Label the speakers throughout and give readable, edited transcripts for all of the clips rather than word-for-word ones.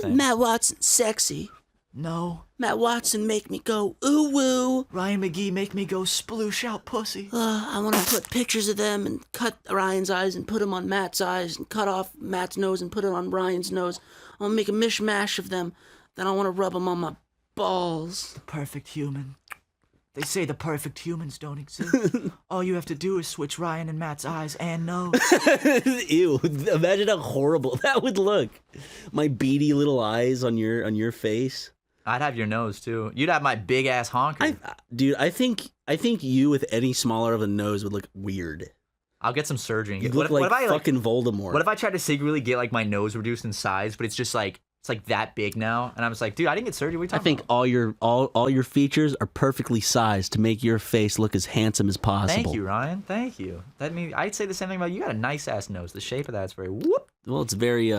Speaker 1: thing.
Speaker 2: Matt Watson, sexy.
Speaker 1: No.
Speaker 2: Matt Watson, make me go ooh woo.
Speaker 1: Ryan McGee, make me go sploosh out pussy.
Speaker 2: I want to put pictures of them and cut Ryan's eyes and put them on Matt's eyes and cut off Matt's nose and put it on Ryan's nose. I want to make a mishmash of them. Then I want to rub them on my balls.
Speaker 1: The perfect human. They say the perfect humans don't exist. All you have to do is switch Ryan and Matt's eyes and nose.
Speaker 2: Ew! Imagine how horrible that would look. My beady little eyes on your face.
Speaker 1: I'd have your nose too. You'd have my big ass honker.
Speaker 2: Dude, I think you with any smaller of a nose would look weird.
Speaker 1: I'll get some surgery.
Speaker 2: You look like fucking Voldemort.
Speaker 1: What if I tried to secretly get like my nose reduced in size, but it's just like it's like that big now, and I was like, dude, I didn't get surgery. What are you talking about?
Speaker 2: all your features are perfectly sized to make your face look as handsome as possible.
Speaker 1: Thank you, Ryan. Thank you. That means I'd say the same thing about you. Got a nice ass nose. The shape of that's very whoop.
Speaker 2: Well, it's very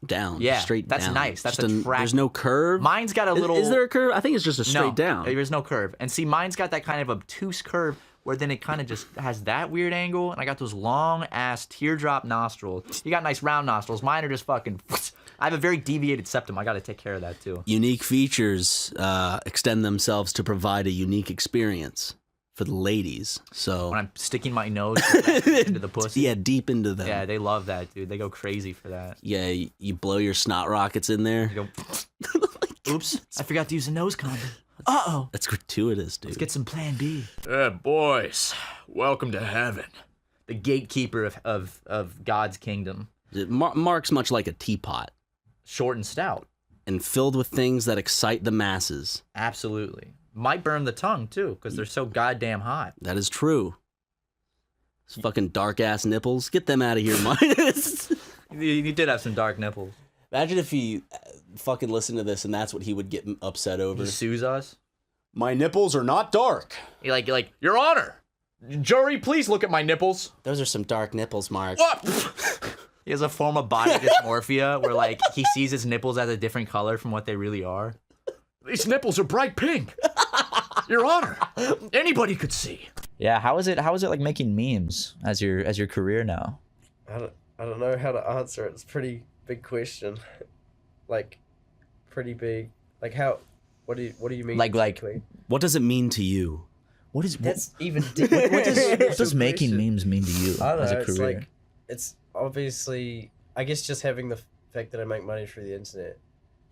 Speaker 2: down.
Speaker 1: Yeah,
Speaker 2: straight down.
Speaker 1: That's nice. That's
Speaker 2: attractive.
Speaker 1: attractive.
Speaker 2: There's no curve.
Speaker 1: Mine's got a little.
Speaker 2: Is there a curve? I think it's just a straight down.
Speaker 1: There's no curve. And see, mine's got that kind of obtuse curve where then it kind of just has that weird angle, and I got those long ass teardrop nostrils. You got nice round nostrils. Mine are just fucking. I have a very deviated septum. I got to take care of that too.
Speaker 2: Unique features extend themselves to provide a unique experience for the ladies. So
Speaker 1: when I'm sticking my nose into the pussy.
Speaker 2: Yeah, deep into them.
Speaker 1: Yeah, they love that, dude. They go crazy for that.
Speaker 2: Yeah, you blow your snot rockets in there.
Speaker 1: You go, oops, I forgot to use a nose condom. Uh-oh.
Speaker 2: That's gratuitous, dude.
Speaker 1: Let's get some plan B.
Speaker 3: Boys, welcome to heaven.
Speaker 1: The gatekeeper of God's kingdom.
Speaker 2: Mark's much like a teapot.
Speaker 1: Short and stout.
Speaker 2: And filled with things that excite the masses.
Speaker 1: Absolutely. Might burn the tongue, too, because they're so goddamn hot.
Speaker 2: That is true. Those fucking dark-ass nipples. Get them out of here, Mike.
Speaker 1: You did have some dark nipples.
Speaker 2: Imagine if he fucking listened to this and that's what he would get upset over.
Speaker 1: He sues us.
Speaker 2: My nipples are not dark.
Speaker 1: You're like, Your Honor, jury, please look at my nipples.
Speaker 2: Those are some dark nipples, Mark.
Speaker 1: What? He has a form of body dysmorphia where, like, he sees his nipples as a different color from what they really are.
Speaker 3: These nipples are bright pink. Your Honor, anybody could see.
Speaker 1: Yeah, how is it like making memes as your career now?
Speaker 4: I don't know how to answer it. It's a pretty big question. Like, pretty big. Like, how? What do you mean?
Speaker 1: Like,
Speaker 2: what does it mean to you?
Speaker 1: What is
Speaker 4: that's even
Speaker 1: what does making memes mean to you
Speaker 4: I don't
Speaker 1: as
Speaker 4: know,
Speaker 1: a career?
Speaker 4: It's like, it's obviously, I guess, just having the fact that I make money through the internet.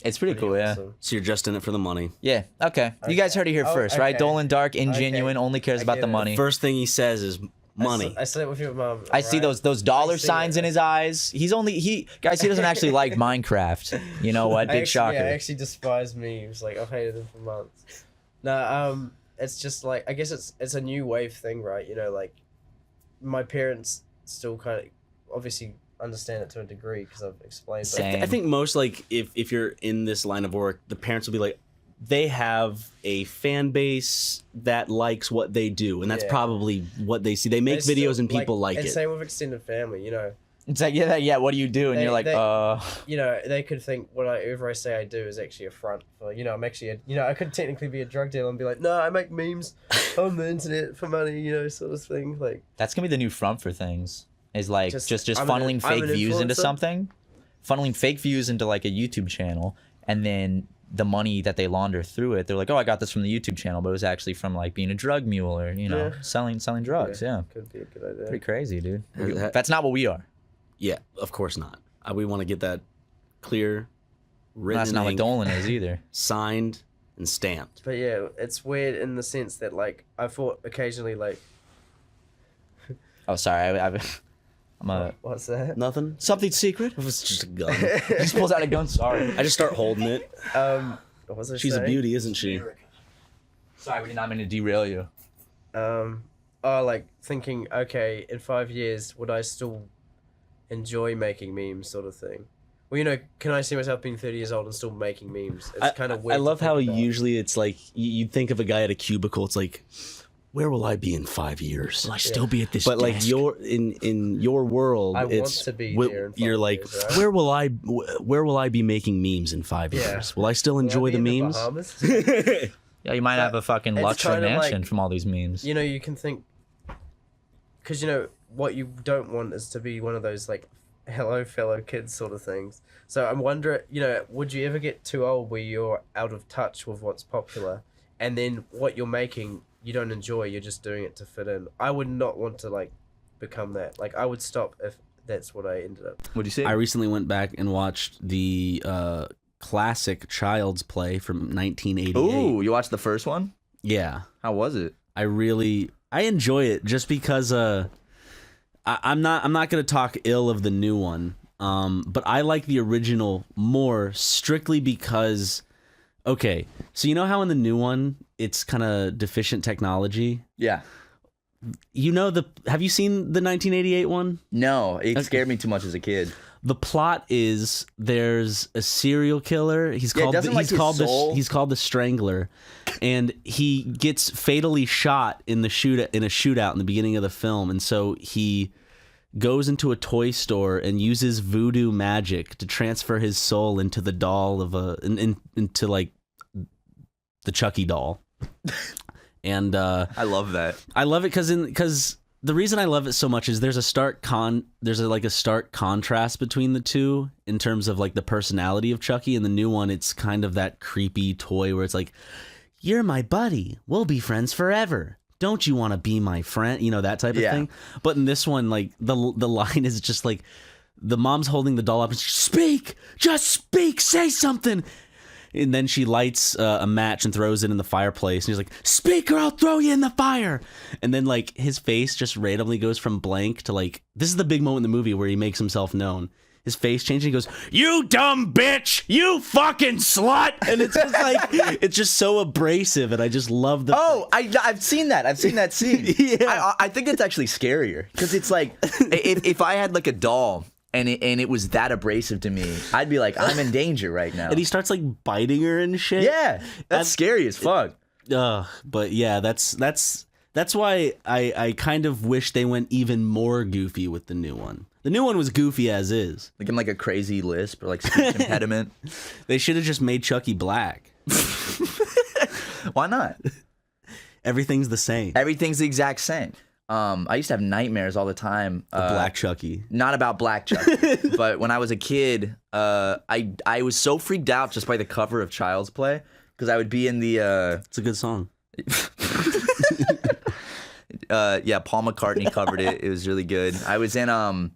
Speaker 1: It's pretty cool,
Speaker 4: awesome.
Speaker 1: yeah.
Speaker 2: So you're just in it for the money.
Speaker 1: Yeah, okay. You guys heard it here first, right? Dolan Dark, ingenuine, only cares about the money.
Speaker 2: First thing he says is money.
Speaker 4: I slept with your mom.
Speaker 1: I see those dollar signs in his eyes. He doesn't actually like Minecraft. You know what? Big shocker.
Speaker 4: Yeah, I actually despise memes. Like, I've hated them for months. No, it's just like, I guess it's a new wave thing, right? You know, like, my parents still kind of obviously understand it to a degree because I've explained.
Speaker 1: Same.
Speaker 2: I think most, like, if you're in this line of work, the parents will be like, they have a fan base that likes what they do, and that's probably what they see. They make videos and people like
Speaker 4: and
Speaker 2: it.
Speaker 4: Same with extended family, you know.
Speaker 1: It's like, yeah, what do you do? And you're like,
Speaker 4: You know, they could think whatever I say I do is actually a front for, you know, I'm actually, I could technically be a drug dealer and be like, no, I make memes on the internet for money, you know, sort of thing. Like,
Speaker 1: that's gonna be the new front for things. Is like just
Speaker 4: I'm
Speaker 1: funneling fake
Speaker 4: an
Speaker 1: views into
Speaker 4: influencer.
Speaker 1: something, funneling fake views into like a YouTube channel, and then the money that they launder through it, they're like, oh, I got this from the YouTube channel, but it was actually from like being a drug mule or selling drugs. Yeah,
Speaker 4: could be a good idea.
Speaker 1: pretty crazy, dude. That's not what we are.
Speaker 2: Yeah, of course not. We want to get that clear, written.
Speaker 1: That's not what Dolan is either.
Speaker 2: Signed and stamped.
Speaker 4: But yeah, it's weird in the sense that, like, I thought occasionally, like,
Speaker 1: Oh, sorry, I'm a
Speaker 4: what's that?
Speaker 2: Nothing?
Speaker 1: something secret.
Speaker 2: It was just a gun.
Speaker 1: He just pulls out a gun. Sorry.
Speaker 2: I just start holding it.
Speaker 4: What was I
Speaker 2: She's a
Speaker 4: saying?
Speaker 2: beauty, isn't she?
Speaker 1: Sorry, we did not mean to derail you.
Speaker 4: Like thinking, okay, in 5 years, would I still enjoy making memes, sort of thing? Well, you know, can I see myself being 30 years old and still making memes? It's kind of weird.
Speaker 2: I love
Speaker 4: to
Speaker 2: how
Speaker 4: think about.
Speaker 2: usually it's like you think of a guy at a cubicle. It's like, where will I be in 5 years?
Speaker 1: Will I still be at this
Speaker 2: But like
Speaker 1: desk?
Speaker 2: in your world,
Speaker 4: I
Speaker 2: it's
Speaker 4: want to be there in 5
Speaker 2: you're like,
Speaker 4: years, right?
Speaker 2: where will I be making memes in 5 years? Will I still
Speaker 4: Will I
Speaker 2: enjoy
Speaker 4: be
Speaker 2: the
Speaker 4: in
Speaker 2: memes?
Speaker 4: Bahamas?
Speaker 1: Yeah, you might have a fucking
Speaker 4: it's
Speaker 1: luxury
Speaker 4: kinda
Speaker 1: mansion
Speaker 4: like-
Speaker 1: from all these memes.
Speaker 4: You know, you can think, because you know what you don't want is to be one of those like hello fellow kids sort of things. So I'm wondering, would you ever get too old where you're out of touch with what's popular, and then what you're making you don't enjoy, you're just doing it to fit in? I would not want to like become that. Like I would stop if that's what I ended up.
Speaker 1: What'd you say?
Speaker 2: I recently went back and watched the classic Child's Play from 1988.
Speaker 1: Ooh, you watched the first one?
Speaker 2: Yeah.
Speaker 1: How was it?
Speaker 2: I enjoy it just because I'm not gonna talk ill of the new one. But I like the original more strictly because, okay, so you know how in the new one it's kind of deficient technology?
Speaker 1: Yeah.
Speaker 2: Have you seen the 1988 one?
Speaker 1: No, it scared me too much as a kid.
Speaker 2: The plot is there's a serial killer. He's called the Strangler, and he gets fatally shot in a shootout in the beginning of the film, and so he goes into a toy store and uses voodoo magic to transfer his soul into the doll into like the Chucky doll. And
Speaker 1: I love that.
Speaker 2: I love it because the reason I love it so much is there's a stark contrast between the two in terms of like the personality of Chucky. In the new one, it's kind of that creepy toy where it's like, "You're my buddy. We'll be friends forever. Don't you want to be my friend?" That type of thing. But in this one, like the line is just like the mom's holding the doll up and speak, just speak, say something. And then she lights a match and throws it in the fireplace. And he's like, "Speak or I'll throw you in the fire." And then like his face just randomly goes from blank to like, this is the big moment in the movie where he makes himself known. His face changes. He goes, "You dumb bitch, you fucking slut." And it's just like, it's just so abrasive. And I just love the.
Speaker 1: Oh, I've seen that. I've seen that scene.
Speaker 2: Yeah.
Speaker 1: I think it's actually scarier because it's like if I had like a doll and it was that abrasive to me, I'd be like, I'm in danger right now.
Speaker 2: And he starts like biting her and shit.
Speaker 1: Yeah, that's scary as fuck.
Speaker 2: But yeah, that's why I kind of wish they went even more goofy with the new one. The new one was goofy as is.
Speaker 1: Like in like a crazy lisp or like speech impediment.
Speaker 2: They should have just made Chucky black.
Speaker 1: Why not?
Speaker 2: Everything's the same.
Speaker 1: Everything's the exact same. I used to have nightmares all the time.
Speaker 2: Black Chucky.
Speaker 1: Not about Black Chucky, but when I was a kid, I was so freaked out just by the cover of Child's Play because I would be in the.
Speaker 2: It's a good song.
Speaker 1: Yeah, Paul McCartney covered it. It was really good. I was in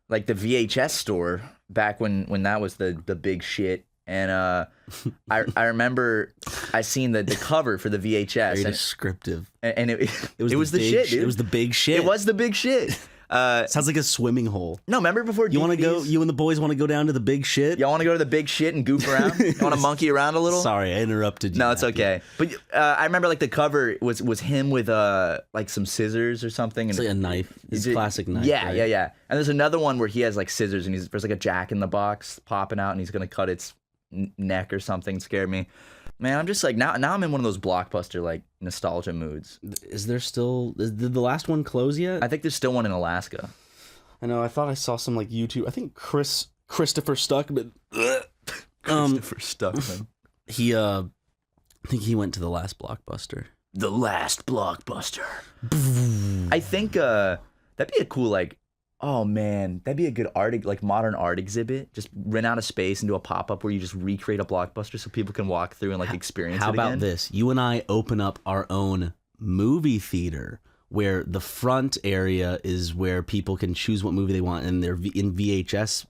Speaker 1: like the VHS store back when that was the big shit. And I remember I seen the cover for the VHS.
Speaker 2: Very descriptive.
Speaker 1: And it was the
Speaker 2: big
Speaker 1: shit, dude.
Speaker 2: It was the big shit.
Speaker 1: It was the big shit.
Speaker 2: Sounds like a swimming hole.
Speaker 1: No, remember before
Speaker 2: you want to go? You and the boys want to go down to the big shit?
Speaker 1: Y'all want to go to the big shit and goof around? You want to monkey around a little?
Speaker 2: Sorry, I interrupted you.
Speaker 1: No, it's okay. But I remember like the cover was him with like some scissors or something.
Speaker 2: It's like a knife. It's a classic knife.
Speaker 1: Yeah,
Speaker 2: right?
Speaker 1: yeah. And there's another one where he has like scissors and there's like a Jack in the Box popping out and he's gonna cut its neck or something. Scared me. Man, I'm just like now I'm in one of those Blockbuster like nostalgia moods.
Speaker 2: Is there still? Did the last one close yet?
Speaker 1: I think there's still one in Alaska.
Speaker 2: I know. I thought I saw some like YouTube. I think Christopher Stuckman.
Speaker 1: Christopher Stuckman.
Speaker 2: I think he went to the last Blockbuster.
Speaker 1: The last Blockbuster. I think that'd be a cool like. Oh man, that'd be a good art like modern art exhibit. Just rent out a space and do a pop up where you just recreate a Blockbuster so people can walk through and like experience it again.
Speaker 2: How about this? You and I open up our own movie theater, where the front area is where people can choose what movie they want, and they're in VHS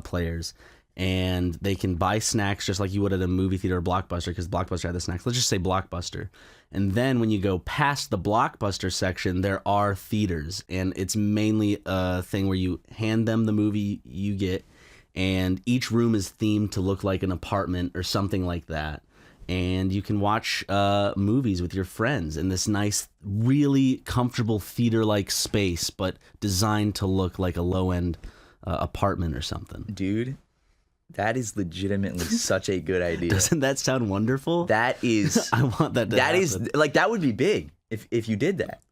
Speaker 2: players, and they can buy snacks just like you would at a movie theater or Blockbuster, because Blockbuster had the snacks. Let's just say Blockbuster. And then when you go past the Blockbuster section, there are theaters, and it's mainly a thing where you hand them the movie you get, and each room is themed to look like an apartment or something like that. And you can watch movies with your friends in this nice, really comfortable theater-like space, but designed to look like a low-end apartment or something.
Speaker 1: Dude, that is legitimately such a good idea.
Speaker 2: Doesn't that sound wonderful?
Speaker 1: That is.
Speaker 2: I want that to happen.
Speaker 1: Is like that would be big if you did that.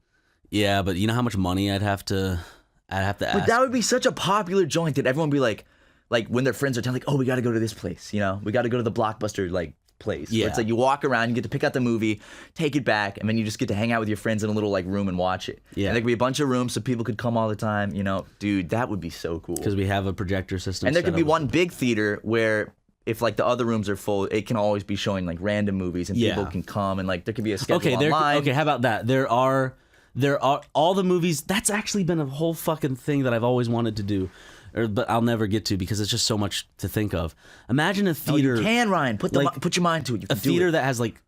Speaker 2: Yeah, but you know how much money I'd have to ask.
Speaker 1: But that would be such a popular joint that everyone would be like when their friends are telling like, oh, we got to go to this place, we got to go to the Blockbuster like place.
Speaker 5: Yeah.
Speaker 1: Where it's like you walk around, you get to pick out the movie, take it back, and then you just get to hang out with your friends in a little like room and watch it.
Speaker 5: Yeah.
Speaker 1: And there could be a bunch of rooms so people could come all the time. You know, dude, that would be so cool.
Speaker 5: Because we have a projector system.
Speaker 1: And there
Speaker 5: set
Speaker 1: could be
Speaker 5: up.
Speaker 1: one big theater where if like the other rooms are full, it can always be showing like random movies and people can come and like there could be a schedule online.
Speaker 5: Okay, how about that? There are all the movies. That's actually been a whole fucking thing that I've always wanted to do. But I'll never get to because it's just so much to think of. Imagine a theater.
Speaker 1: You can, Ryan. Put your mind to it. You can
Speaker 5: A
Speaker 1: do
Speaker 5: theater
Speaker 1: it.
Speaker 5: that has like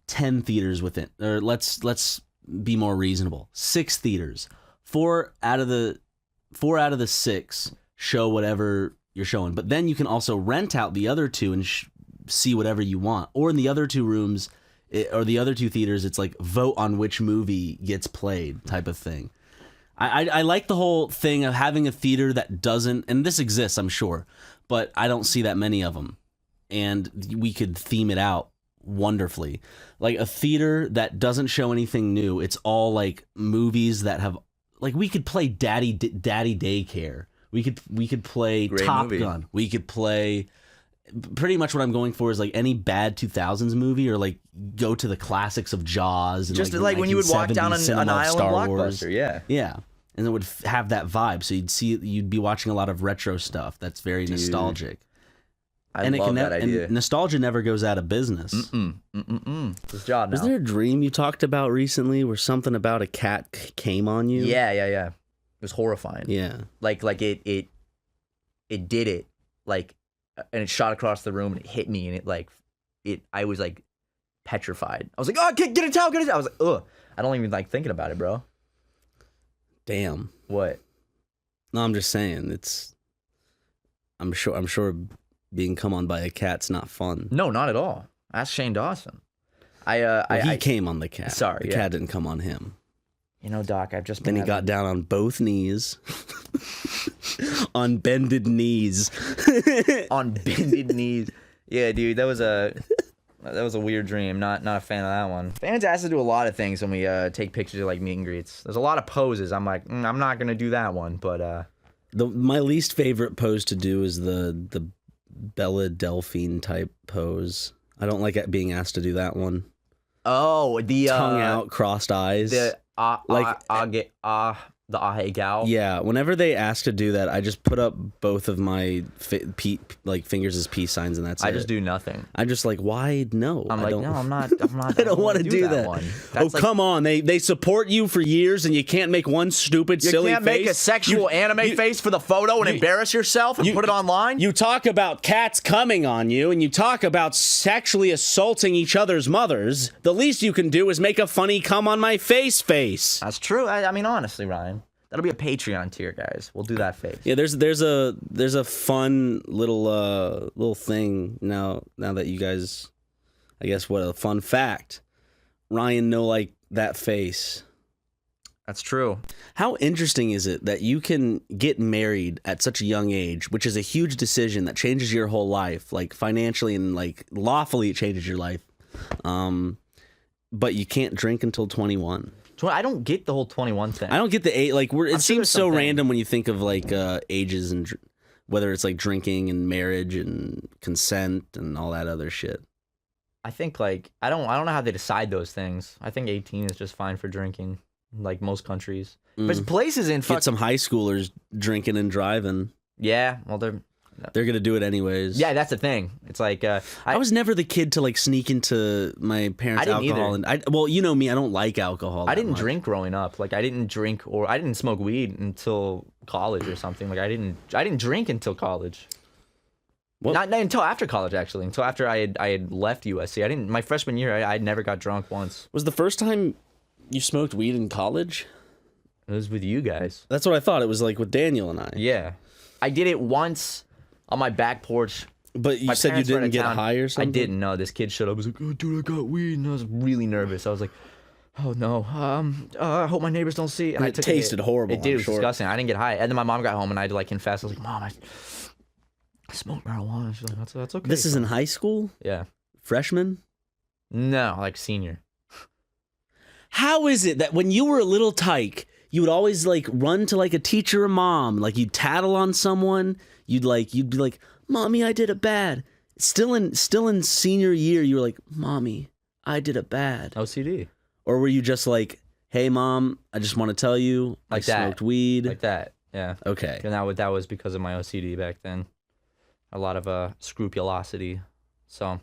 Speaker 5: 10 theaters within, or let's be more reasonable. 6 theaters. 4 out of the 6 show whatever you're showing. But then you can also rent out the other 2 and see whatever you want. Or in the other 2 rooms, or the other 2 theaters, it's like vote on which movie gets played type of thing. I like the whole thing of having a theater that doesn't, and this exists, I'm sure, but I don't see that many of them. And we could theme it out wonderfully. Like a theater that doesn't show anything new. It's all like movies that have, like we could play Daddy Daycare. We could play
Speaker 1: Great
Speaker 5: Top
Speaker 1: movie.
Speaker 5: Gun. We could play, pretty much what I'm going for is like any bad 2000s movie, or like go to the classics of Jaws. And
Speaker 1: Just
Speaker 5: the
Speaker 1: like when you would walk down
Speaker 5: 1970s
Speaker 1: an
Speaker 5: cinema of
Speaker 1: aisle in
Speaker 5: Star Wars.
Speaker 1: Blockbuster, yeah.
Speaker 5: Yeah. And it would have that vibe. So you'd be watching a lot of retro stuff that's very nostalgic.
Speaker 1: I
Speaker 5: and
Speaker 1: love that idea.
Speaker 5: And nostalgia never goes out of business.
Speaker 1: It's job now.
Speaker 5: Was there a dream you talked about recently where something about a cat came on you?
Speaker 1: Yeah. It was horrifying.
Speaker 5: Yeah.
Speaker 1: Like it did it, like, and it shot across the room and it hit me and I was like petrified. I was like, oh, get a towel, get a towel. I was like, ugh. I don't even like thinking about it, bro.
Speaker 5: Damn.
Speaker 1: What?
Speaker 5: No, I'm just saying I'm sure being come on by a cat's not fun.
Speaker 1: No, not at all. Ask Shane Dawson.
Speaker 5: He came on the cat.
Speaker 1: Sorry,
Speaker 5: the cat didn't come on him.
Speaker 1: You know, Doc, I've just been.
Speaker 5: Then he got down on both knees, on bended knees,
Speaker 1: on bended knees. Yeah, dude, that was a weird dream. Not a fan of that one. Fans ask us to do a lot of things when we take pictures of like meet and greets. There's a lot of poses. I'm like, I'm not gonna do that one, but
Speaker 5: my least favorite pose to do is the Bella Delphine type pose. I don't like being asked to do that one.
Speaker 1: Oh, the
Speaker 5: tongue out, crossed eyes.
Speaker 1: The ahe gal.
Speaker 5: Yeah, whenever they ask to do that, I just put up both of my fingers as peace signs, and that's it.
Speaker 1: I just do nothing.
Speaker 5: I'm just like, why no?
Speaker 1: I'm not.
Speaker 5: I don't want to do that.
Speaker 1: One.
Speaker 5: Oh, come on. They support you for years, and you can't make one stupid, silly face.
Speaker 1: You can't make a sexual anime face for the photo and embarrass yourself and put it online?
Speaker 5: You talk about cats coming on you, and you talk about sexually assaulting each other's mothers. The least you can do is make a funny come on my face.
Speaker 1: That's true. I mean, honestly, Ryan. That'll be a Patreon tier, guys. We'll do that face.
Speaker 5: Yeah, there's a fun little thing now that you guys, I guess, what a fun fact. Ryan know like that face.
Speaker 1: That's true.
Speaker 5: How interesting is it that you can get married at such a young age, which is a huge decision that changes your whole life, like financially and like lawfully it changes your life. But you can't drink until 21.
Speaker 1: I don't get the whole 21 thing.
Speaker 5: I don't get the age. Like, it seems so
Speaker 1: something.
Speaker 5: random when you think of like ages and whether it's like drinking and marriage and consent and all that other shit.
Speaker 1: I think like I don't know how they decide those things. I think 18 is just fine for drinking, like most countries. There's places in
Speaker 5: Get some high schoolers drinking and driving.
Speaker 1: Yeah, well
Speaker 5: they're gonna do it anyways.
Speaker 1: Yeah, that's the thing. It's like
Speaker 5: I was never the kid to like sneak into my parents' alcohol,
Speaker 1: either.
Speaker 5: and well, you know me, I don't like alcohol.
Speaker 1: I didn't
Speaker 5: much.
Speaker 1: drink growing up. Like I didn't drink or I didn't smoke weed until college or something. Like I didn't drink until college.
Speaker 5: What?
Speaker 1: Not until after college, actually. Until after I had left USC. My freshman year, I never got drunk once.
Speaker 5: Was the first time you smoked weed in college?
Speaker 1: It was with you guys.
Speaker 5: That's what I thought. It was like with Daniel and I.
Speaker 1: Yeah, I did it once on my back porch.
Speaker 5: But you said you didn't get high or something?
Speaker 1: I didn't. No, this kid showed up. I was like, oh, dude, I got weed. And I was really nervous. I was like, oh, no. I hope my neighbors don't see. And
Speaker 5: it tasted horrible.
Speaker 1: It did. It was
Speaker 5: sure.
Speaker 1: disgusting. I didn't get high. And then my mom got home, and I had to, like, confess. I was like, Mom, I smoked marijuana. She's like, that's okay.
Speaker 5: This is in high school?
Speaker 1: Yeah.
Speaker 5: Freshman?
Speaker 1: No, like senior.
Speaker 5: How is it that when you were a little tyke, you would always, like, run to, like, a teacher or mom? Like, you'd tattle on someone. You'd be like, Mommy, I did it bad. Still in senior year, you were like, "Mommy, I did it bad."
Speaker 1: OCD.
Speaker 5: Or were you just like, "Hey, Mom, I just want to tell you,
Speaker 1: Like
Speaker 5: I
Speaker 1: that.
Speaker 5: smoked weed."
Speaker 1: Like that. Yeah.
Speaker 5: Okay.
Speaker 1: And that was because of my OCD back then. A lot of scrupulosity. So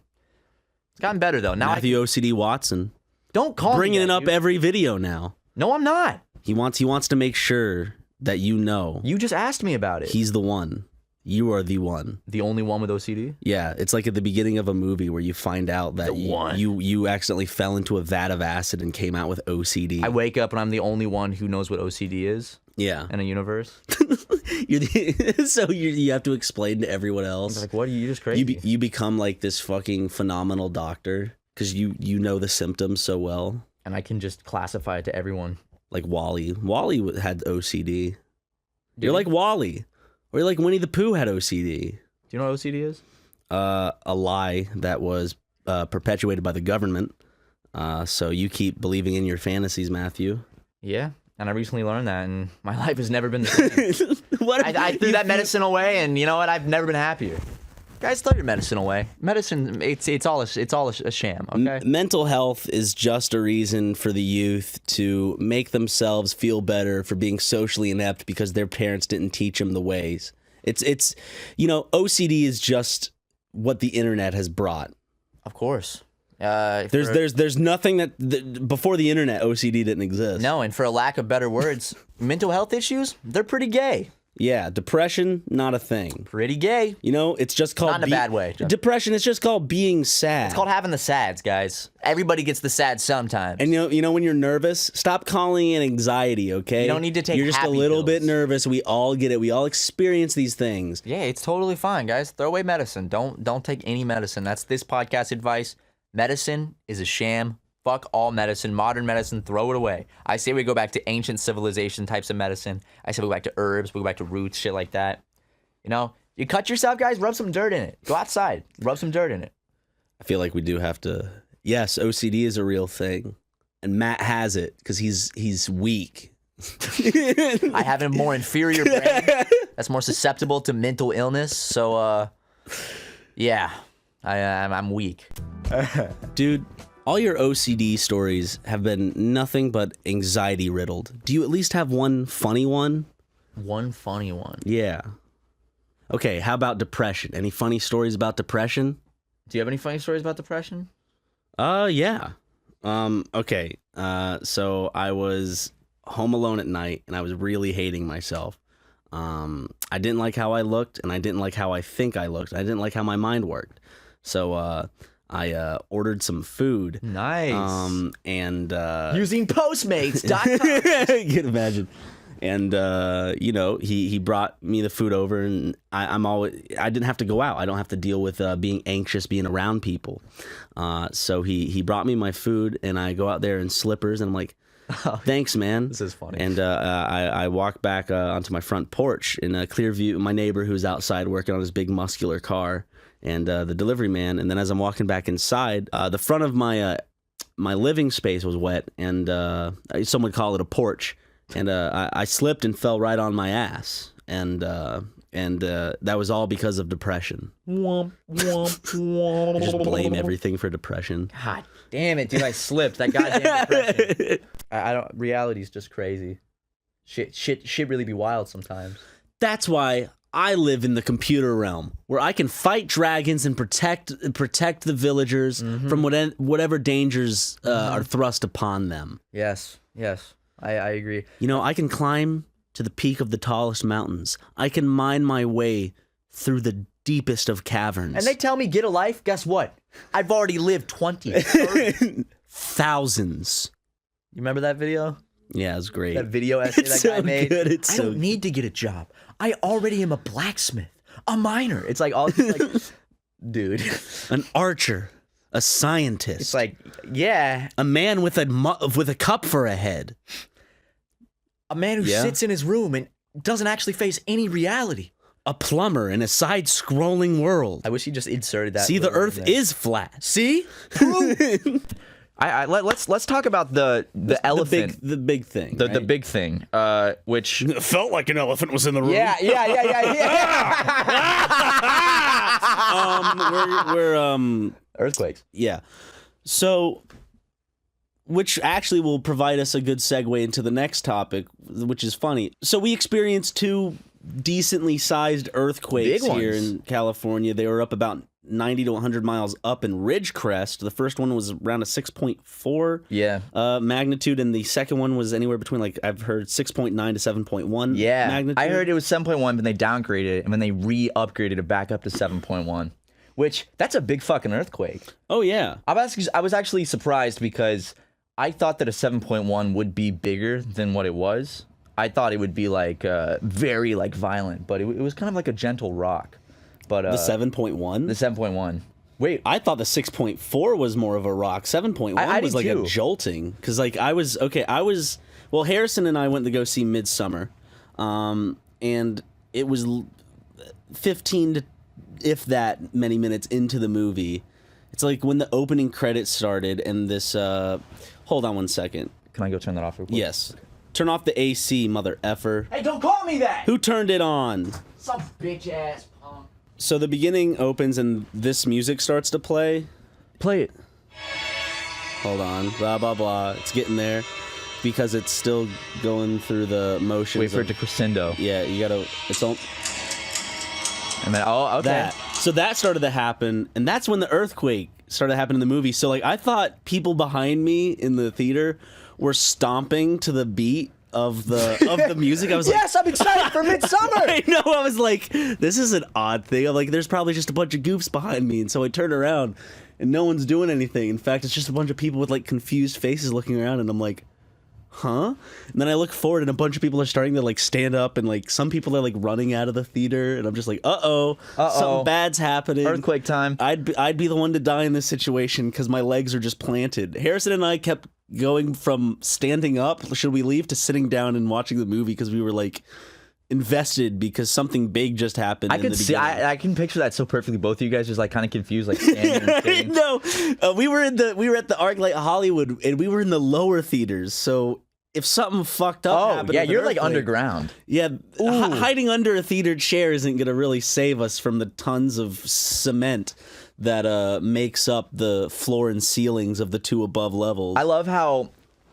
Speaker 1: it's gotten better though. Now
Speaker 5: Matthew OCD Watson
Speaker 1: don't call
Speaker 5: bringing
Speaker 1: me
Speaker 5: it
Speaker 1: that,
Speaker 5: up
Speaker 1: dude.
Speaker 5: every video now.
Speaker 1: No, I'm not.
Speaker 5: He wants to make sure that you know
Speaker 1: You just asked me about it.
Speaker 5: he's the one. You are the one.
Speaker 1: The only one with OCD?
Speaker 5: Yeah, it's like at the beginning of a movie where you find out that you accidentally fell into a vat of acid and came out with OCD.
Speaker 1: I wake up and I'm the only one who knows what OCD is
Speaker 5: Yeah.
Speaker 1: in a universe.
Speaker 5: So you have to explain to everyone else.
Speaker 1: It's like, what are you just crazy?
Speaker 5: You become like this fucking phenomenal doctor because you know the symptoms so well.
Speaker 1: And I can just classify it to everyone.
Speaker 5: Like Wally. Wally had OCD. You're
Speaker 1: he?
Speaker 5: like Wally. Or you're like Winnie the Pooh had OCD.
Speaker 1: Do you know what OCD is?
Speaker 5: A lie that was perpetuated by the government. So you keep believing in your fantasies, Matthew.
Speaker 1: Yeah. And I recently learned that, and my life has never been the same.
Speaker 5: What
Speaker 1: I threw that medicine away, and you know what? I've never been happier. Guys, throw your medicine away. Medicine, it's all a sham. Okay.
Speaker 5: Mental health is just a reason for the youth to make themselves feel better for being socially inept because their parents didn't teach them the ways. It's OCD is just what the internet has brought.
Speaker 1: Of course.
Speaker 5: There's nothing that before the internet OCD didn't exist.
Speaker 1: No, and for a lack of better words, mental health issues, they're pretty gay.
Speaker 5: Yeah, depression, not a thing.
Speaker 1: Pretty gay.
Speaker 5: It's just called
Speaker 1: Not in a bad way.
Speaker 5: Depression, it's just called being sad.
Speaker 1: It's called having the sads, guys. Everybody gets the sad sometimes.
Speaker 5: And when you're nervous, stop calling it anxiety, okay?
Speaker 1: You don't need to take
Speaker 5: You're just a
Speaker 1: happy
Speaker 5: little
Speaker 1: pills.
Speaker 5: bit nervous. We all get it. We all experience these things.
Speaker 1: Yeah, it's totally fine, guys. Throw away medicine. Don't take any medicine. That's this podcast advice. Medicine is a sham. Fuck all medicine. Modern medicine, throw it away. I say we go back to ancient civilization types of medicine. I say we go back to herbs. We go back to roots, shit like that. You cut yourself, guys, rub some dirt in it. Go outside, rub some dirt in it.
Speaker 5: I feel like we do have to. Yes, OCD is a real thing, and Matt has it because he's weak.
Speaker 1: I have a more inferior brain that's more susceptible to mental illness. So, yeah, I'm weak.
Speaker 5: Dude, all your OCD stories have been nothing but anxiety riddled. Do you at least have one funny one?
Speaker 1: One funny one.
Speaker 5: Yeah. Okay, how about depression? Any funny stories about depression?
Speaker 1: Do you have any funny stories about depression?
Speaker 5: Yeah. Okay. So I was home alone at night and I was really hating myself. I didn't like how I looked and I didn't like how I think I looked. I didn't like how my mind worked. So, I ordered some food.
Speaker 1: Nice.
Speaker 5: And
Speaker 1: Using Postmates.com.
Speaker 5: you can imagine. And he brought me the food over, and I didn't have to go out. I don't have to deal with being anxious, being around people. So he brought me my food, and I go out there in slippers, and I'm like, thanks, man.
Speaker 1: This is funny.
Speaker 5: And I walk back onto my front porch in a clear view. My neighbor who's outside working on his big muscular car, and the delivery man. And then as I'm walking back inside, the front of my living space was wet, and some would call it a porch. And I slipped and fell right on my ass, and that was all because of depression. I just blame everything for depression.
Speaker 1: God damn it, dude! I slipped. That goddamn depression. I don't. Reality's just crazy. Shit really be wild sometimes.
Speaker 5: That's why I live in the computer realm, where I can fight dragons and protect the villagers from whatever dangers are thrust upon them.
Speaker 1: Yes. I agree.
Speaker 5: I can climb to the peak of the tallest mountains. I can mine my way through the deepest of caverns.
Speaker 1: And they tell me get a life. Guess what? I've already lived 20, 30.
Speaker 5: Thousands.
Speaker 1: You remember that video?
Speaker 5: Yeah, it was great.
Speaker 1: That video essay that guy made.
Speaker 5: Good.
Speaker 1: I don't need to get a job. I already am a blacksmith, a miner. It's like all this, dude.
Speaker 5: An archer, a scientist.
Speaker 1: It's like, yeah,
Speaker 5: a man with a cup for a head.
Speaker 1: a man who sits in his room and doesn't actually face any reality.
Speaker 5: A plumber in a side-scrolling world.
Speaker 1: I wish he just inserted that.
Speaker 5: See, the Earth is flat.
Speaker 1: See? Let's talk about the elephant.
Speaker 5: The big thing.
Speaker 1: The big thing, which
Speaker 3: It felt like an elephant was in the room.
Speaker 1: yeah.
Speaker 5: we're
Speaker 1: Earthquakes.
Speaker 5: yeah. So, which actually will provide us a good segue into the next topic, which is funny. So we experienced 2 decently sized earthquakes
Speaker 1: Big
Speaker 5: here
Speaker 1: ones.
Speaker 5: in California. They were up about 90 to 100 miles up in Ridgecrest. The first one was around a 6.4
Speaker 1: Yeah.
Speaker 5: magnitude, and the second one was anywhere between, like, I've heard 6.9 to 7.1
Speaker 1: Yeah.
Speaker 5: magnitude.
Speaker 1: I heard it was 7.1, but they downgraded it, and then they re-upgraded it back up to 7.1, which that's a big fucking earthquake.
Speaker 5: Oh, yeah.
Speaker 1: I was actually surprised because I thought that a 7.1 would be bigger than what it was. I thought it would be like very like violent, but it was kind of like a gentle rock. But
Speaker 5: The 7.1?
Speaker 1: the 7.1. Wait,
Speaker 5: I thought the 6.4 was more of a rock. 7.1
Speaker 1: I
Speaker 5: was
Speaker 1: did
Speaker 5: like
Speaker 1: too.
Speaker 5: a jolting. Because, like, well, Harrison and I went to go see Midsummer. And it was 15 to, if that, many minutes into the movie. It's like when the opening credits started and this, hold on one second.
Speaker 1: can I go turn that off real quick?
Speaker 5: Yes. Turn off the AC, mother effer.
Speaker 1: Hey, don't call me that.
Speaker 5: Who turned it on?
Speaker 1: Some bitch ass punk.
Speaker 5: So the beginning opens and this music starts to play.
Speaker 1: Play it.
Speaker 5: Hold on, blah blah blah. It's getting there because it's still going through the motions.
Speaker 1: Wait for it
Speaker 5: of-
Speaker 1: to crescendo.
Speaker 5: Yeah, you gotta. It's all
Speaker 1: And then okay.
Speaker 5: that. So that started to happen, and that's when the earthquake started happening in the movie. So like, I thought people behind me in the theater were stomping to the beat of the music. I was like,
Speaker 1: Yes, I'm excited for Midsummer.
Speaker 5: I know. I was like, this is an odd thing. I'm like, there's probably just a bunch of goofs behind me, and so I turned around, and no one's doing anything. In fact, it's just a bunch of people with like confused faces looking around, and I'm like, huh? And then I look forward, and a bunch of people are starting to like stand up, and like some people are like running out of the theater, and I'm just like, uh-oh, something bad's happening.
Speaker 1: Earthquake time.
Speaker 5: I'd be the one to die in this situation because my legs are just planted. Harrison and I kept going from standing up, should we leave, to sitting down and watching the movie because we were like invested because something big just happened.
Speaker 1: I
Speaker 5: in
Speaker 1: could
Speaker 5: the
Speaker 1: see.
Speaker 5: beginning.
Speaker 1: I can picture that so perfectly. Both of you guys just like kind of confused, like standing and sitting.
Speaker 5: No, we were at the ArcLight Hollywood, and we were in the lower theaters. So if something fucked up
Speaker 1: Oh
Speaker 5: happened,
Speaker 1: yeah,
Speaker 5: with an
Speaker 1: you're like
Speaker 5: earthquake-
Speaker 1: underground.
Speaker 5: Yeah, hiding under a theater chair isn't gonna really save us from the tons of cement that makes up the floor and ceilings of the 2 above levels.
Speaker 1: I love how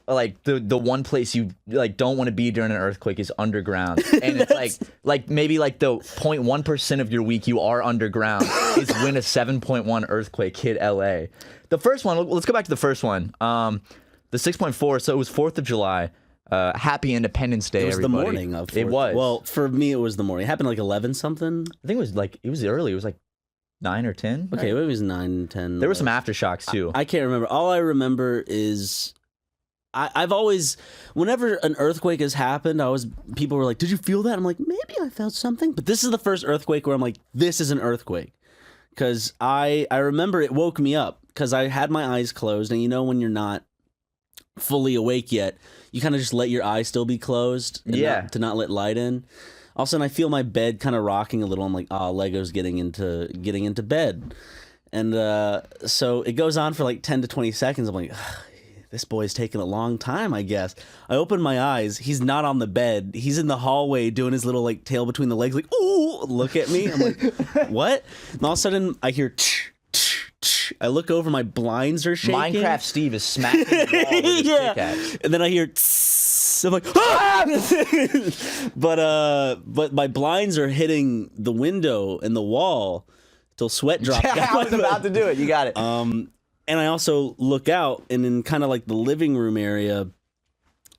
Speaker 1: like the one place you like don't want to be during an earthquake is underground, and it's like maybe like the 0.1% of your week you are underground is when a 7.1 earthquake hit LA. The first one, let's go back to the first one. The 6.4, so it was 4th of July. Happy Independence Day,
Speaker 5: It was
Speaker 1: everybody.
Speaker 5: the morning of
Speaker 1: It
Speaker 5: 4th.
Speaker 1: was.
Speaker 5: Well, for me, it was the morning. It happened like 11 something.
Speaker 1: I think it was early. It was like 9 or 10.
Speaker 5: Okay, maybe it was 9, 10.
Speaker 1: There were some aftershocks too.
Speaker 5: I can't remember. All I remember is I've always, whenever an earthquake has happened, people were like, "Did you feel that?" I'm like, "Maybe I felt something." But this is the first earthquake where I'm like, "This is an earthquake," because I remember it woke me up because I had my eyes closed, and you know when you're not fully awake yet, you kind of just let your eyes still be closed, and
Speaker 1: Yeah.
Speaker 5: to not let light in. All of a sudden, I feel my bed kind of rocking a little. I'm like, "Oh, Lego's getting into bed," and so it goes on for like 10 to 20 seconds. I'm like, this boy's taking a long time, I guess. I open my eyes. He's not on the bed. He's in the hallway doing his little like tail between the legs, like, ooh, look at me. I'm like, what? And all of a sudden, I hear, tch, tch, tch. I look over, my blinds are shaking.
Speaker 1: Minecraft Steve is smacking the wall with his pickaxe.
Speaker 5: And then I hear, tss. I'm like, ah! but my blinds are hitting the window and the wall till sweat drops.
Speaker 1: I was about to do it. You got it.
Speaker 5: And I also look out, and in kind of like the living room area,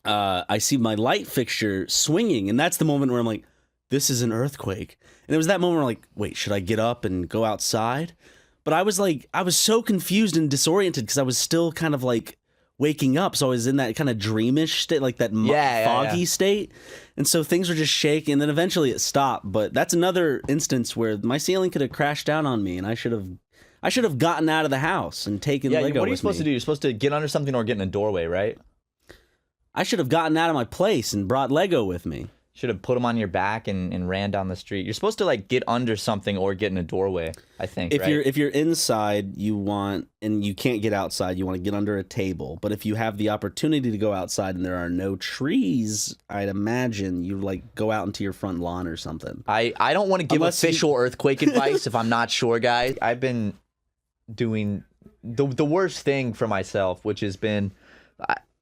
Speaker 5: I see my light fixture swinging, and that's the moment where I'm like, this is an earthquake. And it was that moment where I'm like, wait, should I get up and go outside? But I was so confused and disoriented because I was still kind of like waking up. So I was in that kind of dreamish state, like that foggy state. And so things were just shaking, and then eventually it stopped. But that's another instance where my ceiling could have crashed down on me, and I should have gotten out of the house and taken Lego
Speaker 1: what are you
Speaker 5: with
Speaker 1: supposed
Speaker 5: me.
Speaker 1: to do? You're supposed to get under something or get in a doorway, right?
Speaker 5: I should have gotten out of my place and brought Lego with me.
Speaker 1: Should have put them on your back and ran down the street. You're supposed to like get under something or get in a doorway, I think.
Speaker 5: If
Speaker 1: right?
Speaker 5: you're inside, you want, and you can't get outside, you want to get under a table. But if you have the opportunity to go outside and there are no trees, I'd imagine you like go out into your front lawn or something.
Speaker 1: I don't want to give
Speaker 5: Unless
Speaker 1: official earthquake advice if I'm not sure, guys. I've been doing the worst thing for myself, which has been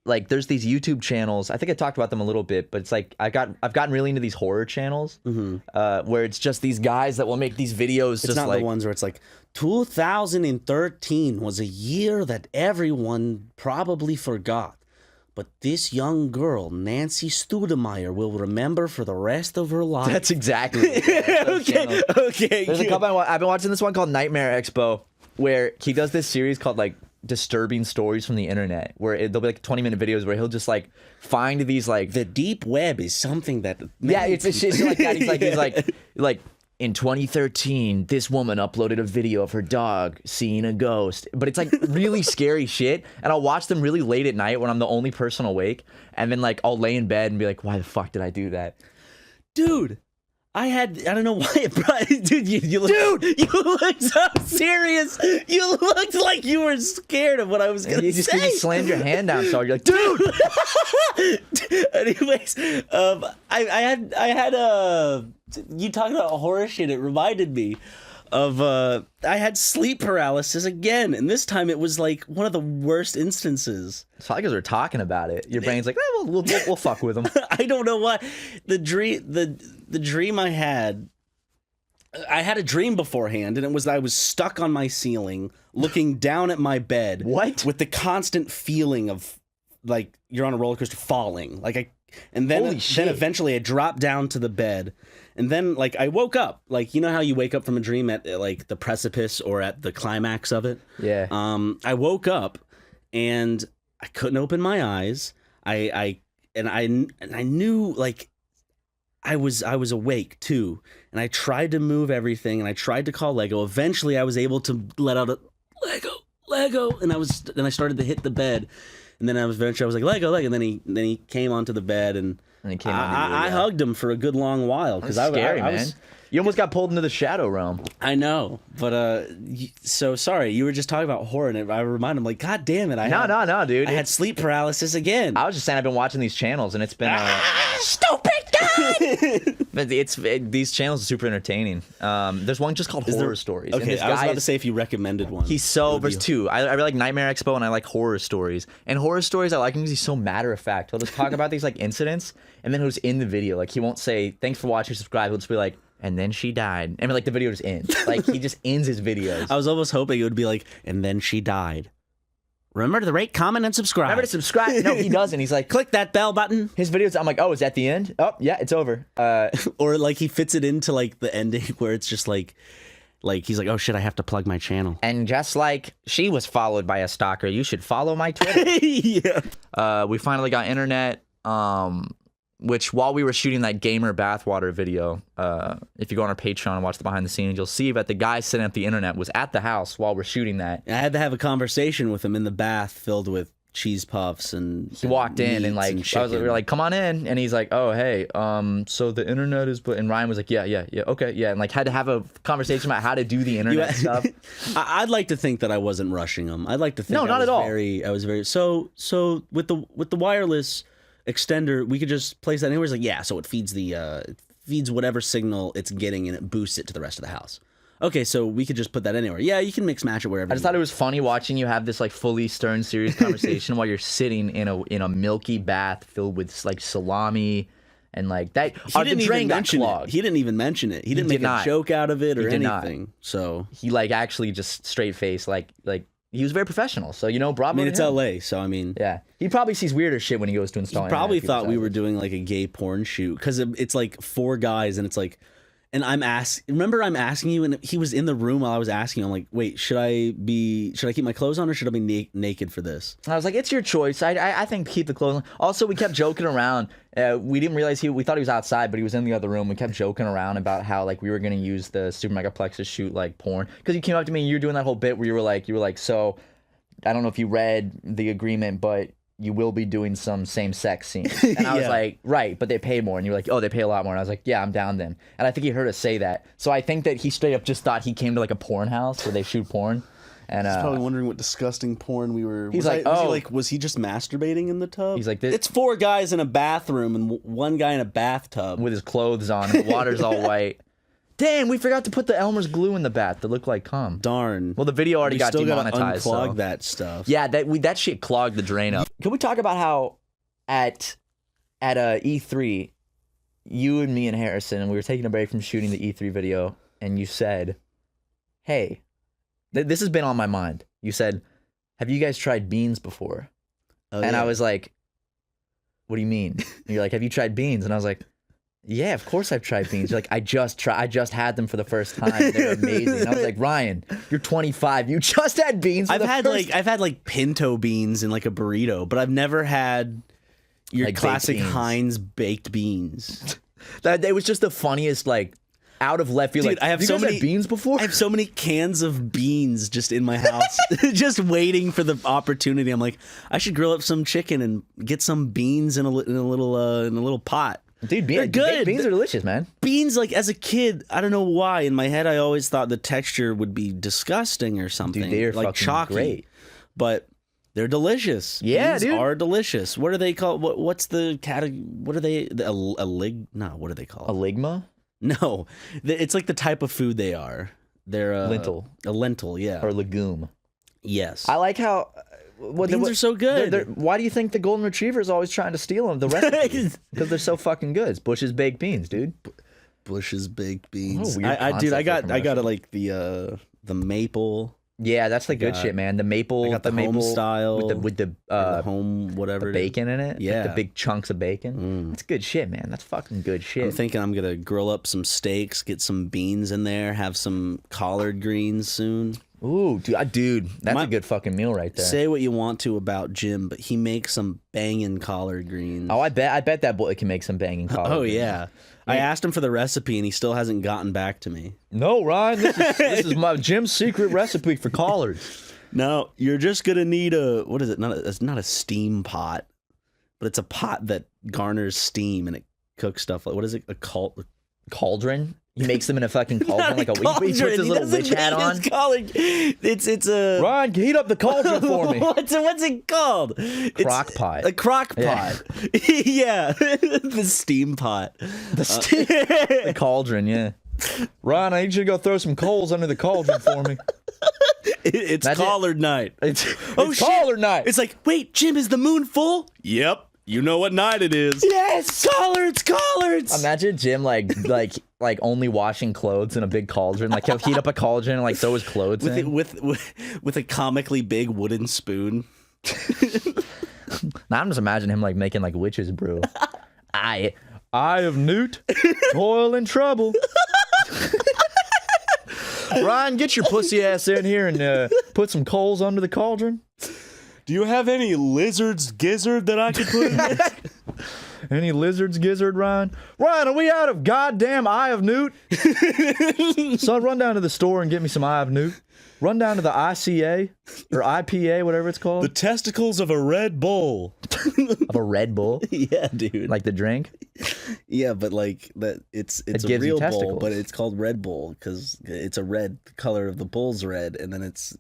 Speaker 1: like there's these YouTube channels. I think I talked about them a little bit, but it's like I've gotten really into these horror channels where it's just these guys that will make these videos.
Speaker 5: It's
Speaker 1: just
Speaker 5: not
Speaker 1: like,
Speaker 5: the ones where it's like 2013 was a year that everyone probably forgot. But this young girl, Nancy Studemeyer, will remember for the rest of her life.
Speaker 1: That's exactly
Speaker 5: okay.
Speaker 1: There's a couple I've been watching this one called Nightmare Expo where he does this series called like disturbing stories from the internet where there'll be like 20-minute videos where he'll just like find these like
Speaker 5: The deep web is something that
Speaker 1: it's shit like that. He's like in 2013 this woman uploaded a video of her dog seeing a ghost, but it's like really scary shit, and I'll watch them really late at night when I'm the only person awake, and then like I'll lay in bed and be like, why the fuck did I do that?
Speaker 5: Dude, I don't know why it brought, dude, you look so serious. You looked like you were scared of what I was going to say.
Speaker 1: You slammed your hand down, so you're like, dude.
Speaker 5: Anyways, I had you talking about horror shit. It reminded me of I had sleep paralysis again, and this time it was like one of the worst instances.
Speaker 1: It's probably because we're talking about it. Your brain's like, we'll fuck with them.
Speaker 5: I don't know why. The dream I had a dream beforehand, and it was I was stuck on my ceiling looking down at my bed.
Speaker 1: What?
Speaker 5: With the constant feeling of like you're on a roller coaster falling. And then eventually I dropped down to the bed, and then like I woke up. Like, you know how you wake up from a dream at like the precipice or at the climax of it?
Speaker 1: Yeah.
Speaker 5: I woke up and I couldn't open my eyes. I knew like I was awake too, and I tried to move everything, and I tried to call Lego. Eventually, I was able to let out a Lego, and I started to hit the bed, and then I was like Lego, and then he came onto the bed, and
Speaker 1: he came
Speaker 5: I hugged him for a good long while because I was.
Speaker 1: You almost got pulled into the shadow realm.
Speaker 5: I know, but so sorry. You were just talking about horror, and I reminded him, like, God damn it!
Speaker 1: No, dude.
Speaker 5: I had sleep paralysis again.
Speaker 1: I was just saying I've been watching these channels, and it's been
Speaker 5: stupid God.
Speaker 1: But these channels are super entertaining. There's one just called Horror Stories.
Speaker 5: Okay,
Speaker 1: and this
Speaker 5: I was
Speaker 1: guy
Speaker 5: about to say if you recommended one.
Speaker 1: There's two. I really like Nightmare Expo, and I like Horror Stories. And Horror Stories, I like him because he's so matter of fact. He'll just talk about these like incidents, and then he'll just end the video. Like, he won't say thanks for watching, subscribe. He'll just be like, and then she died. I mean, like, the video just ends. Like, he just ends his videos.
Speaker 5: I was almost hoping it would be like, and then she died. Remember to rate, comment, and subscribe.
Speaker 1: Remember to subscribe. No, he doesn't. He's like,
Speaker 5: click that bell button.
Speaker 1: His videos, I'm like, oh, is that the end? Oh, yeah, it's over.
Speaker 5: Or like he fits it into like the ending where it's just like he's like, oh shit, I have to plug my channel.
Speaker 1: And just like she was followed by a stalker, you should follow my Twitter.
Speaker 5: Yeah.
Speaker 1: We finally got internet. Which while we were shooting that gamer bathwater video, if you go on our Patreon and watch the behind the scenes, you'll see that the guy setting up the internet was at the house while we're shooting that.
Speaker 5: I had to have a conversation with him in the bath filled with cheese puffs, and
Speaker 1: he walked in and like we were like, come on in, and he's like, oh hey, so the internet is, and Ryan was like, yeah, okay, yeah, and like had to have a conversation about how to do the internet stuff.
Speaker 5: I'd like to think that I wasn't rushing him. I'd like to think
Speaker 1: not at all.
Speaker 5: I was very so with the wireless extender, we could just place that anywhere. It's like, yeah, so it feeds whatever signal it's getting, and it boosts it to the rest of the house. Okay, so we could just put that anywhere. Yeah, you can mix match it wherever.
Speaker 1: I just thought it was funny watching you have this like fully stern, serious conversation while you're sitting in a milky bath filled with like salami and like that.
Speaker 5: He didn't even mention it. He didn't even mention it. He didn't make a joke out of it or anything. So
Speaker 1: he like actually just straight face like. He was very professional, so bravo.
Speaker 5: I mean, it's
Speaker 1: him.
Speaker 5: LA, so I mean,
Speaker 1: yeah. He probably sees weirder shit when he goes to install.
Speaker 5: He probably thought we were doing like a gay porn shoot because it's like 4 guys, and it's like, and I'm asking you, and he was in the room while I was asking. I'm like, wait, should I keep my clothes on or should I be naked for this?
Speaker 1: I was like, it's your choice. I think keep the clothes on. Also, we kept joking around. We didn't realize we thought he was outside, but he was in the other room. We kept joking around about how like we were gonna use the SuperMegaPlex to shoot like porn, because you came up to me and you were doing that whole bit where you were like, so I don't know if you read the agreement, but you will be doing some same-sex scenes. And I was
Speaker 5: Yeah.
Speaker 1: like, right, but they pay more. And you were like, oh, they pay a lot more. And I was like, yeah, I'm down then. And I think he heard us say that. So I think that he straight up just thought he came to like a porn house where they shoot porn. And
Speaker 5: He's probably wondering what disgusting porn we were.
Speaker 1: He's
Speaker 5: was
Speaker 1: like,
Speaker 5: was he just masturbating in the tub?
Speaker 1: He's like,
Speaker 5: it's 4 guys in a bathroom and one guy in a bathtub.
Speaker 1: with his clothes on, and the water's all white. Damn, we forgot to put the Elmer's glue in the bath to look like cum.
Speaker 5: Darn.
Speaker 1: Well, the video already got
Speaker 5: still
Speaker 1: demonetized.
Speaker 5: Gotta unclog
Speaker 1: So.
Speaker 5: that stuff.
Speaker 1: Yeah, that shit clogged the drain up. Can we talk about how at E3, you and me and Harrison, and we were taking a break from shooting the E3 video, and you said, "Hey, this has been on my mind." You said, "Have you guys tried beans before?"
Speaker 5: Oh,
Speaker 1: And
Speaker 5: yeah.
Speaker 1: I was like, "What do you mean?" And you're like, "Have you tried beans?" And I was like, "Yeah, of course I've tried beans." You're like, I just had them for the first time. They're amazing. And I was like, Ryan, you're 25. You just had beans.
Speaker 5: I've had like pinto beans in like a burrito, but I've never had your
Speaker 1: Like baked
Speaker 5: classic
Speaker 1: beans.
Speaker 5: Heinz baked beans.
Speaker 1: That it was just the funniest, like out of left field.
Speaker 5: Dude,
Speaker 1: like,
Speaker 5: I have
Speaker 1: you
Speaker 5: so
Speaker 1: guys
Speaker 5: many
Speaker 1: had beans before.
Speaker 5: I have so many cans of beans just in my house, just waiting for the opportunity. I'm like, I should grill up some chicken and get some beans in a little pot.
Speaker 1: Dude,
Speaker 5: They're good.
Speaker 1: Beans are delicious, man.
Speaker 5: Beans, like as a kid, I don't know why. In my head, I always thought the texture would be disgusting or something.
Speaker 1: Dude, they're
Speaker 5: like
Speaker 1: fucking
Speaker 5: chalky.
Speaker 1: great.
Speaker 5: But they're delicious.
Speaker 1: Yeah,
Speaker 5: Beans
Speaker 1: dude.
Speaker 5: are delicious. What are they called? What's the category? What are they? No, what are they called?
Speaker 1: A ligma?
Speaker 5: No, it's like the type of food they are. They're
Speaker 1: Lentil.
Speaker 5: A lentil, yeah.
Speaker 1: Or legume.
Speaker 5: Yes.
Speaker 1: I like how.
Speaker 5: Beans are so good.
Speaker 1: Why do you think the golden retriever is always trying to steal them? The recipes? Because they're so fucking good. It's Bush's baked beans, dude.
Speaker 5: Bush's baked beans.
Speaker 1: What a weird
Speaker 5: I
Speaker 1: concept for
Speaker 5: I got like the maple.
Speaker 1: Yeah, that's the good
Speaker 5: got-
Speaker 1: shit, man. The maple,
Speaker 5: I got the home
Speaker 1: maple
Speaker 5: style
Speaker 1: with the
Speaker 5: the home whatever.
Speaker 1: the
Speaker 5: it is.
Speaker 1: bacon in it. Like
Speaker 5: Yeah.
Speaker 1: the big chunks of bacon. That's good shit, man. That's fucking good shit.
Speaker 5: I'm thinking I'm gonna grill up some steaks, get some beans in there, have some collard greens soon.
Speaker 1: Ooh, dude, that's a good fucking meal right there.
Speaker 5: Say what you want to about Jim, but he makes some banging collard greens.
Speaker 1: Oh, I bet that boy can make some banging collard.
Speaker 5: Oh
Speaker 1: greens.
Speaker 5: yeah. I asked him for the recipe and he still hasn't gotten back to me.
Speaker 1: No, Ryan, this is my Jim's secret recipe for collards.
Speaker 5: No, you're just gonna need what is it? It's not a steam pot, but it's a pot that garners steam and it cooks stuff. Like what is it?
Speaker 1: Cauldron? He makes them in a fucking cauldron, like he puts his
Speaker 5: Cauldron. He
Speaker 1: little
Speaker 5: doesn't
Speaker 1: witch hat
Speaker 5: make
Speaker 1: on.
Speaker 5: his cauldron. It's a
Speaker 1: Ryan, heat up the cauldron for me.
Speaker 5: what's it called?
Speaker 1: Crock pot.
Speaker 5: A crock
Speaker 1: Yeah.
Speaker 5: pot. Yeah, the steam pot.
Speaker 1: The cauldron, yeah. Ryan, I need you to go throw some coals under the cauldron for me.
Speaker 5: It's
Speaker 1: Imagine-
Speaker 5: collard night.
Speaker 1: It's
Speaker 5: shit.
Speaker 1: collard night.
Speaker 5: It's like, wait, Jim, is the moon full? Yep. You know what night it is.
Speaker 1: yes.
Speaker 5: Collards.
Speaker 1: Imagine Jim like only washing clothes in a big cauldron. Like he'll heat up a cauldron and like throw his clothes
Speaker 5: with,
Speaker 1: in.
Speaker 5: with a comically big wooden spoon.
Speaker 1: Now I'm just imagining him like making like witch's brew. Eye of newt, toil and trouble. Ryan, get your pussy ass in here and put some coals under the cauldron.
Speaker 5: Do you have any lizard's gizzard that I could put in there?
Speaker 1: Any lizards, gizzard, Ryan? Ryan, are we out of goddamn Eye of Newt? Son, run down to the store and get me some Eye of Newt. Run down to the ICA or IPA, whatever it's called.
Speaker 5: The testicles of a Red Bull.
Speaker 1: Of a Red Bull,
Speaker 5: Yeah, dude.
Speaker 1: like the drink.
Speaker 5: Yeah, but like that, it's a
Speaker 1: gives you
Speaker 5: real bull,
Speaker 1: testicles.
Speaker 5: but it's called Red Bull because it's a red color of the bull's red, and then it's